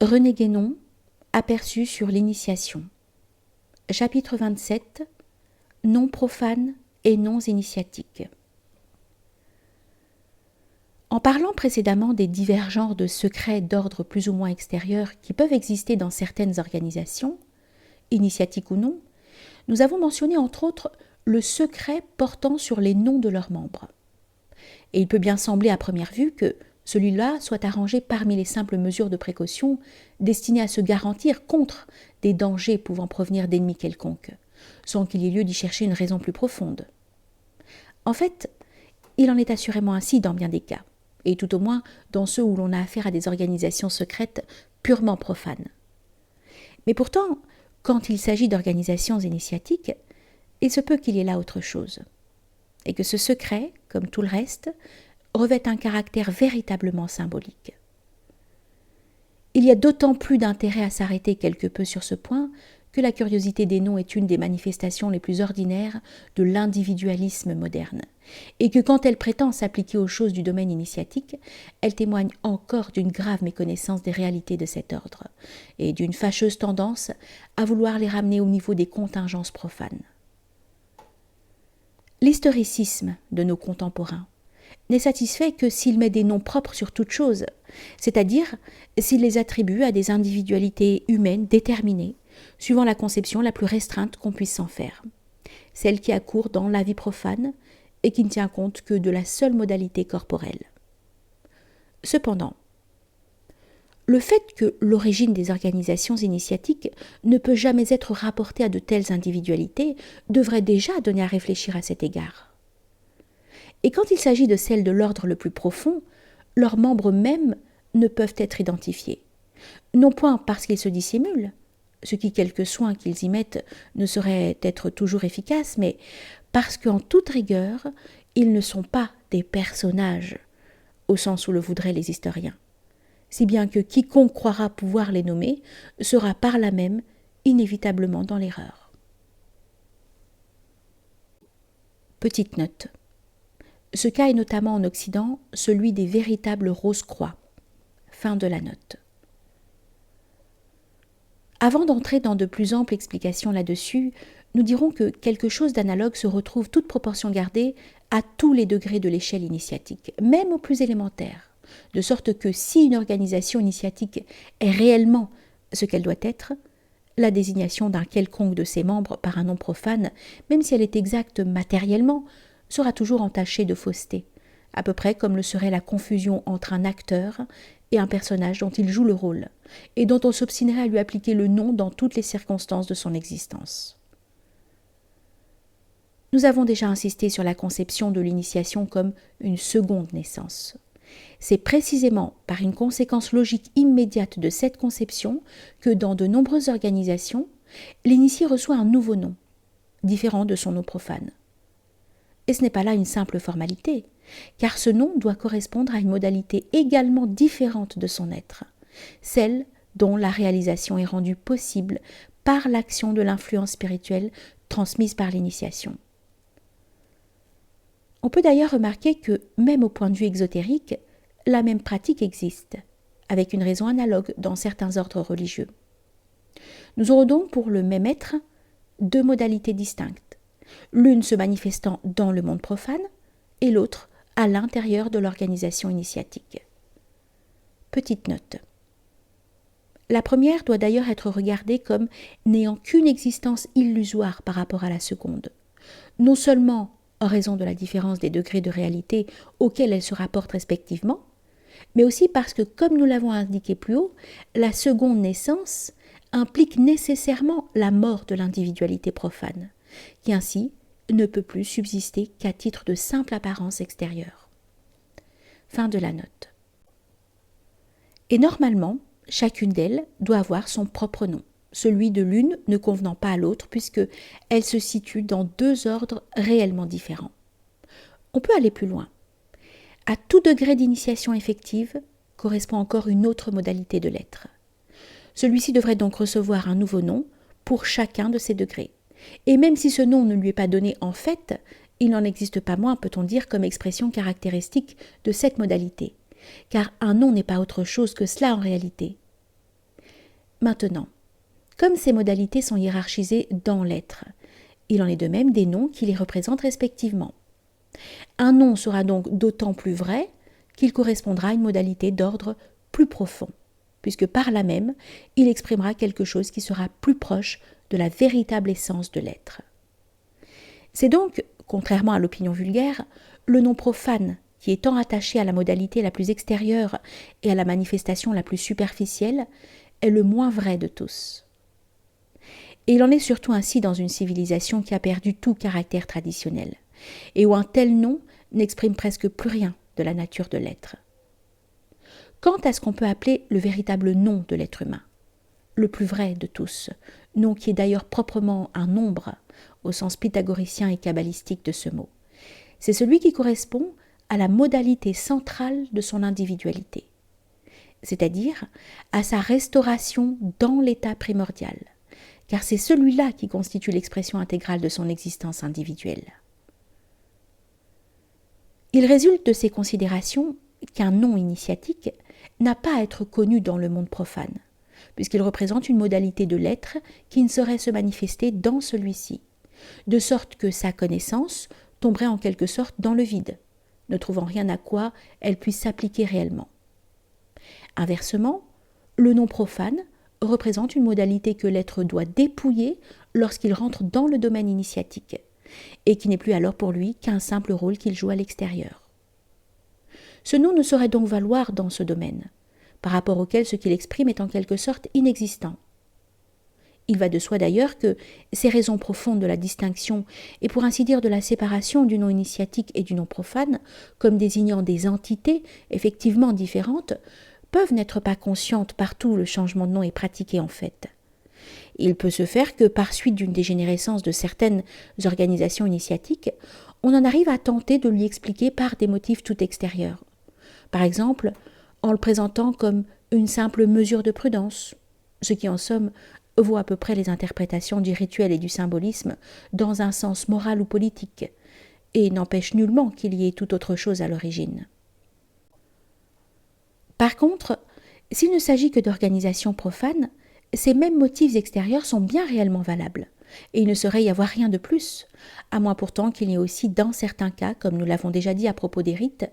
René Guénon, aperçu sur l'initiation. Chapitre 27. Noms profanes et noms initiatiques. En parlant précédemment des divers genres de secrets d'ordre plus ou moins extérieur qui peuvent exister dans certaines organisations, initiatiques ou non, nous avons mentionné entre autres le secret portant sur les noms de leurs membres. Et il peut bien sembler à première vue que celui-là soit arrangé parmi les simples mesures de précaution destinées à se garantir contre des dangers pouvant provenir d'ennemis quelconques, sans qu'il y ait lieu d'y chercher une raison plus profonde. En fait, il en est assurément ainsi dans bien des cas, et tout au moins dans ceux où l'on a affaire à des organisations secrètes purement profanes. Mais pourtant, quand il s'agit d'organisations initiatiques, il se peut qu'il y ait là autre chose, et que ce secret, comme tout le reste, revêt un caractère véritablement symbolique. Il y a d'autant plus d'intérêt à s'arrêter quelque peu sur ce point que la curiosité des noms est une des manifestations les plus ordinaires de l'individualisme moderne, et que quand elle prétend s'appliquer aux choses du domaine initiatique, elle témoigne encore d'une grave méconnaissance des réalités de cet ordre, et d'une fâcheuse tendance à vouloir les ramener au niveau des contingences profanes. L'historicisme de nos contemporains n'est satisfait que s'il met des noms propres sur toute chose, c'est-à-dire s'il les attribue à des individualités humaines déterminées, suivant la conception la plus restreinte qu'on puisse s'en faire, celle qui accourt dans la vie profane et qui ne tient compte que de la seule modalité corporelle. Cependant, le fait que l'origine des organisations initiatiques ne peut jamais être rapportée à de telles individualités devrait déjà donner à réfléchir à cet égard. Et quand il s'agit de celles de l'ordre le plus profond, leurs membres mêmes ne peuvent être identifiés. Non point parce qu'ils se dissimulent, ce qui, quelque soin qu'ils y mettent, ne saurait être toujours efficace, mais parce qu'en toute rigueur, ils ne sont pas des personnages, au sens où le voudraient les historiens. Si bien que quiconque croira pouvoir les nommer sera par là même inévitablement dans l'erreur. Petite note. Ce cas est notamment en Occident celui des véritables rose-croix. Fin de la note. Avant d'entrer dans de plus amples explications là-dessus, nous dirons que quelque chose d'analogue se retrouve, toute proportion gardée, à tous les degrés de l'échelle initiatique, même aux plus élémentaires, de sorte que si une organisation initiatique est réellement ce qu'elle doit être, la désignation d'un quelconque de ses membres par un nom profane, même si elle est exacte matériellement, sera toujours entachée de fausseté, à peu près comme le serait la confusion entre un acteur et un personnage dont il joue le rôle, et dont on s'obstinerait à lui appliquer le nom dans toutes les circonstances de son existence. Nous avons déjà insisté sur la conception de l'initiation comme une seconde naissance. C'est précisément par une conséquence logique immédiate de cette conception que dans de nombreuses organisations, l'initié reçoit un nouveau nom, différent de son nom profane. Et ce n'est pas là une simple formalité, car ce nom doit correspondre à une modalité également différente de son être, celle dont la réalisation est rendue possible par l'action de l'influence spirituelle transmise par l'initiation. On peut d'ailleurs remarquer que, même au point de vue exotérique, la même pratique existe, avec une raison analogue dans certains ordres religieux. Nous aurons donc pour le même être deux modalités distinctes, l'une se manifestant dans le monde profane et l'autre à l'intérieur de l'organisation initiatique. Petite note. La première doit d'ailleurs être regardée comme n'ayant qu'une existence illusoire par rapport à la seconde, non seulement en raison de la différence des degrés de réalité auxquels elles se rapportent respectivement, mais aussi parce que, comme nous l'avons indiqué plus haut, la seconde naissance implique nécessairement la mort de l'individualité profane, qui ainsi ne peut plus subsister qu'à titre de simple apparence extérieure. Fin de la note. Et normalement, chacune d'elles doit avoir son propre nom, celui de l'une ne convenant pas à l'autre puisque elle se situe dans deux ordres réellement différents. On peut aller plus loin. À tout degré d'initiation effective correspond encore une autre modalité de l'être. Celui-ci devrait donc recevoir un nouveau nom pour chacun de ces degrés. Et même si ce nom ne lui est pas donné en fait, il n'en existe pas moins, peut-on dire, comme expression caractéristique de cette modalité, car un nom n'est pas autre chose que cela en réalité. Maintenant, comme ces modalités sont hiérarchisées dans l'être, il en est de même des noms qui les représentent respectivement. Un nom sera donc d'autant plus vrai qu'il correspondra à une modalité d'ordre plus profond, puisque par là même, il exprimera quelque chose qui sera plus proche de la véritable essence de l'être. C'est donc, contrairement à l'opinion vulgaire, le nom profane qui est tant attaché à la modalité la plus extérieure et à la manifestation la plus superficielle, est le moins vrai de tous. Et il en est surtout ainsi dans une civilisation qui a perdu tout caractère traditionnel, et où un tel nom n'exprime presque plus rien de la nature de l'être. Quant à ce qu'on peut appeler le véritable nom de l'être humain, le plus vrai de tous, nom qui est d'ailleurs proprement un nombre, au sens pythagoricien et kabbalistique de ce mot, c'est celui qui correspond à la modalité centrale de son individualité, c'est-à-dire à sa restauration dans l'état primordial, car c'est celui-là qui constitue l'expression intégrale de son existence individuelle. Il résulte de ces considérations qu'un nom initiatique n'a pas à être connu dans le monde profane, puisqu'il représente une modalité de l'être qui ne saurait se manifester dans celui-ci, de sorte que sa connaissance tomberait en quelque sorte dans le vide, ne trouvant rien à quoi elle puisse s'appliquer réellement. Inversement, le nom profane représente une modalité que l'être doit dépouiller lorsqu'il rentre dans le domaine initiatique, et qui n'est plus alors pour lui qu'un simple rôle qu'il joue à l'extérieur. Ce nom ne saurait donc valoir dans ce domaine, par rapport auquel ce qu'il exprime est en quelque sorte inexistant. Il va de soi d'ailleurs que ces raisons profondes de la distinction et pour ainsi dire de la séparation du nom initiatique et du nom profane, comme désignant des entités effectivement différentes, peuvent n'être pas conscientes partout où le changement de nom est pratiqué en fait. Il peut se faire que par suite d'une dégénérescence de certaines organisations initiatiques, on en arrive à tenter de lui expliquer par des motifs tout extérieurs. Par exemple, en le présentant comme une simple mesure de prudence, ce qui en somme vaut à peu près les interprétations du rituel et du symbolisme dans un sens moral ou politique, et n'empêche nullement qu'il y ait tout autre chose à l'origine. Par contre, s'il ne s'agit que d'organisations profanes, ces mêmes motifs extérieurs sont bien réellement valables, et il ne saurait y avoir rien de plus, à moins pourtant qu'il y ait aussi dans certains cas, comme nous l'avons déjà dit à propos des rites,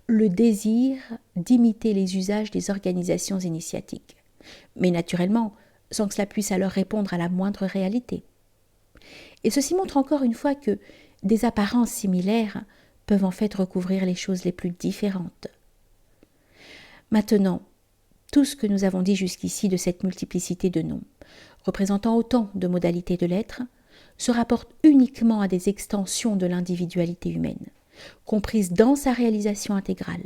le désir d'imiter les usages des organisations initiatiques, mais naturellement sans que cela puisse alors répondre à la moindre réalité. Et ceci montre encore une fois que des apparences similaires peuvent en fait recouvrir les choses les plus différentes. Maintenant, tout ce que nous avons dit jusqu'ici de cette multiplicité de noms, représentant autant de modalités de l'être, se rapporte uniquement à des extensions de l'individualité humaine, comprises dans sa réalisation intégrale,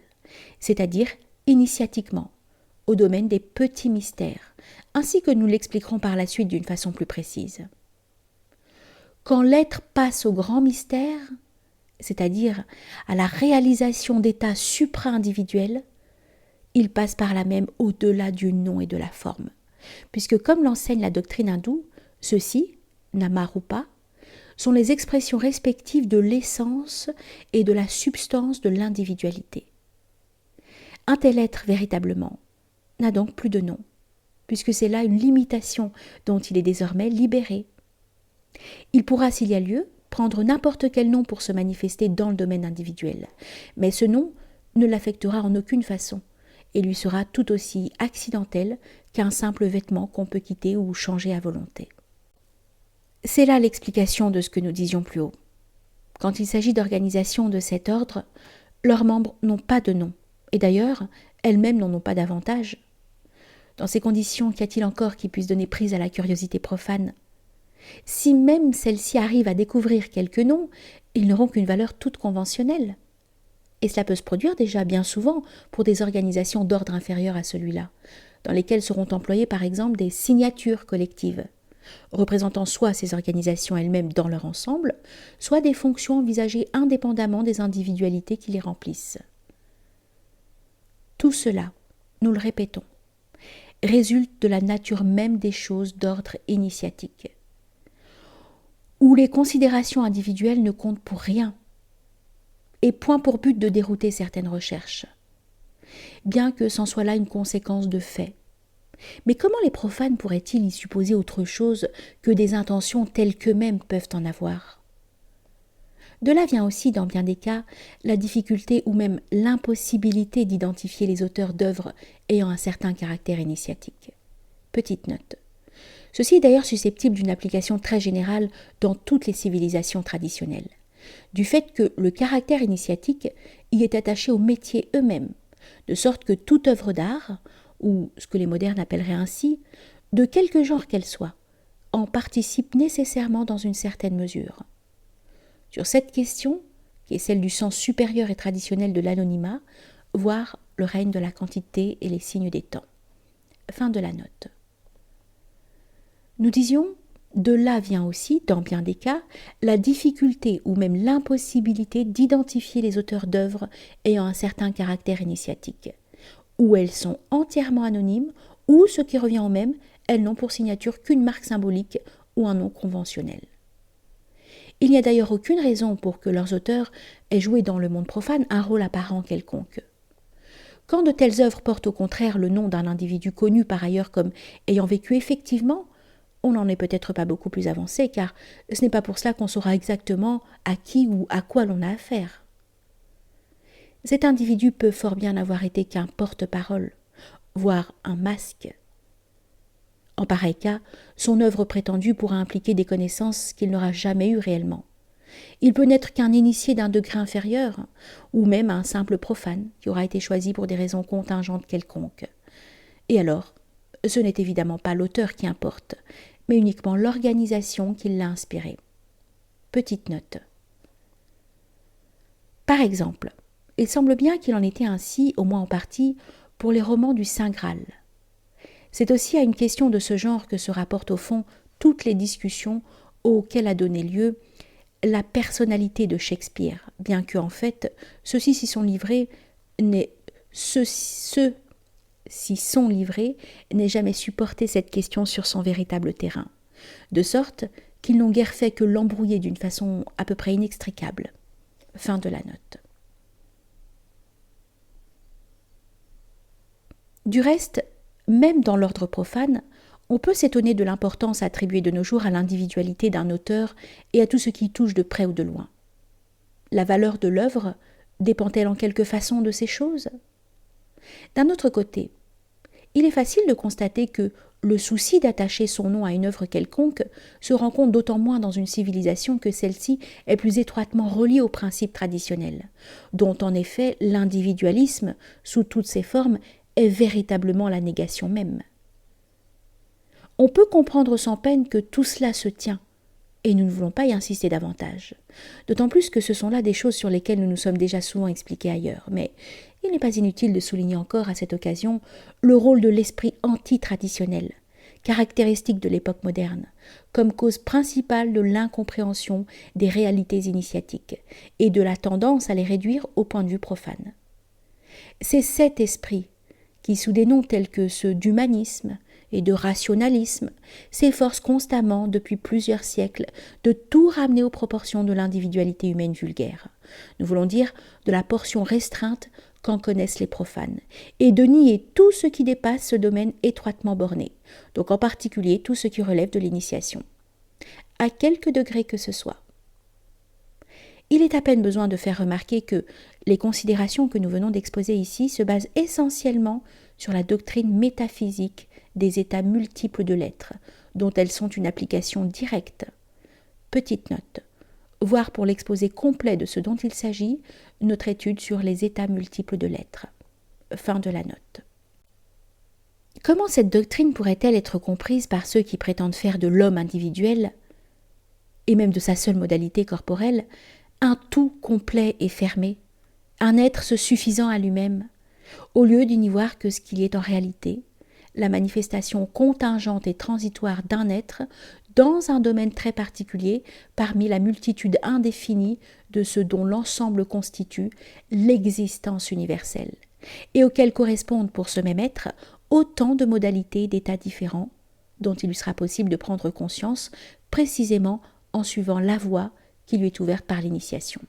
c'est-à-dire initiatiquement, au domaine des petits mystères, ainsi que nous l'expliquerons par la suite d'une façon plus précise. Quand l'être passe au grand mystère, c'est-à-dire à la réalisation d'états supra-individuels, il passe par là même au-delà du nom et de la forme, puisque comme l'enseigne la doctrine hindoue, ceux-ci, Namarupa, sont les expressions respectives de l'essence et de la substance de l'individualité. Un tel être véritablement n'a donc plus de nom, puisque c'est là une limitation dont il est désormais libéré. Il pourra, s'il y a lieu, prendre n'importe quel nom pour se manifester dans le domaine individuel, mais ce nom ne l'affectera en aucune façon, et lui sera tout aussi accidentel qu'un simple vêtement qu'on peut quitter ou changer à volonté. C'est là l'explication de ce que nous disions plus haut. Quand il s'agit d'organisations de cet ordre, leurs membres n'ont pas de nom, et d'ailleurs, elles-mêmes n'en ont pas davantage. Dans ces conditions, qu'y a-t-il encore qui puisse donner prise à la curiosité profane ? Si même celle-ci arrive à découvrir quelques noms, ils n'auront qu'une valeur toute conventionnelle. Et cela peut se produire déjà bien souvent pour des organisations d'ordre inférieur à celui-là, dans lesquelles seront employées par exemple des signatures collectives, représentant soit ces organisations elles-mêmes dans leur ensemble, soit des fonctions envisagées indépendamment des individualités qui les remplissent. Tout cela, nous le répétons, résulte de la nature même des choses d'ordre initiatique, où les considérations individuelles ne comptent pour rien, et point pour but de dérouter certaines recherches, bien que c'en soit là une conséquence de fait, Mais comment les profanes pourraient-ils y supposer autre chose que des intentions telles qu'eux-mêmes peuvent en avoir ? De là vient aussi, dans bien des cas, la difficulté ou même l'impossibilité d'identifier les auteurs d'œuvres ayant un certain caractère initiatique. Petite note. Ceci est d'ailleurs susceptible d'une application très générale dans toutes les civilisations traditionnelles, du fait que le caractère initiatique y est attaché aux métiers eux-mêmes, de sorte que toute œuvre d'art, ou ce que les modernes appelleraient ainsi, de quelque genre qu'elle soit, en participe nécessairement dans une certaine mesure. Sur cette question, qui est celle du sens supérieur et traditionnel de l'anonymat, voir le règne de la quantité et les signes des temps. Fin de la note. Nous disions, de là vient aussi, dans bien des cas, la difficulté ou même l'impossibilité d'identifier les auteurs d'œuvres ayant un certain caractère initiatique, où elles sont entièrement anonymes, ou, ce qui revient au même, elles n'ont pour signature qu'une marque symbolique ou un nom conventionnel. Il n'y a d'ailleurs aucune raison pour que leurs auteurs aient joué dans le monde profane un rôle apparent quelconque. Quand de telles œuvres portent au contraire le nom d'un individu connu par ailleurs comme ayant vécu effectivement, on n'en est peut-être pas beaucoup plus avancé, car ce n'est pas pour cela qu'on saura exactement à qui ou à quoi l'on a affaire. Cet individu peut fort bien n'avoir été qu'un porte-parole, voire un masque. En pareil cas, son œuvre prétendue pourra impliquer des connaissances qu'il n'aura jamais eues réellement. Il peut n'être qu'un initié d'un degré inférieur, ou même un simple profane qui aura été choisi pour des raisons contingentes quelconques. Et alors, ce n'est évidemment pas l'auteur qui importe, mais uniquement l'organisation qui l'a inspiré. Petite note. Par exemple, il semble bien qu'il en était ainsi, au moins en partie, pour les romans du Saint Graal. C'est aussi à une question de ce genre que se rapportent au fond toutes les discussions auxquelles a donné lieu la personnalité de Shakespeare, bien que, en fait, ceux-ci s'y sont livrés n'aient jamais supporté cette question sur son véritable terrain, de sorte qu'ils n'ont guère fait que l'embrouiller d'une façon à peu près inextricable. Fin de la note. Du reste, même dans l'ordre profane, on peut s'étonner de l'importance attribuée de nos jours à l'individualité d'un auteur et à tout ce qui touche de près ou de loin. La valeur de l'œuvre dépend-elle en quelque façon de ces choses ? D'un autre côté, il est facile de constater que le souci d'attacher son nom à une œuvre quelconque se rencontre d'autant moins dans une civilisation que celle-ci est plus étroitement reliée aux principes traditionnels, dont en effet l'individualisme, sous toutes ses formes, est véritablement la négation même. On peut comprendre sans peine que tout cela se tient, et nous ne voulons pas y insister davantage, d'autant plus que ce sont là des choses sur lesquelles nous nous sommes déjà souvent expliqués ailleurs, mais il n'est pas inutile de souligner encore à cette occasion le rôle de l'esprit anti-traditionnel, caractéristique de l'époque moderne, comme cause principale de l'incompréhension des réalités initiatiques et de la tendance à les réduire au point de vue profane. C'est cet esprit qui, sous des noms tels que ceux d'humanisme et de rationalisme, s'efforce constamment depuis plusieurs siècles de tout ramener aux proportions de l'individualité humaine vulgaire. Nous voulons dire de la portion restreinte qu'en connaissent les profanes, et de nier tout ce qui dépasse ce domaine étroitement borné, donc en particulier tout ce qui relève de l'initiation, à quelque degré que ce soit. Il est à peine besoin de faire remarquer que les considérations que nous venons d'exposer ici se basent essentiellement sur la doctrine métaphysique des états multiples de l'être, dont elles sont une application directe. Petite note. Voir pour l'exposé complet de ce dont il s'agit, notre étude sur les états multiples de l'être. Fin de la note. Comment cette doctrine pourrait-elle être comprise par ceux qui prétendent faire de l'homme individuel, et même de sa seule modalité corporelle, un tout complet et fermé, un être se suffisant à lui-même, au lieu d'y n'y voir que ce qu'il y est en réalité, la manifestation contingente et transitoire d'un être dans un domaine très particulier parmi la multitude indéfinie de ce dont l'ensemble constitue l'existence universelle, et auquel correspondent pour ce même être autant de modalités d'états différents dont il lui sera possible de prendre conscience précisément en suivant la voie qui lui est ouverte par l'initiation.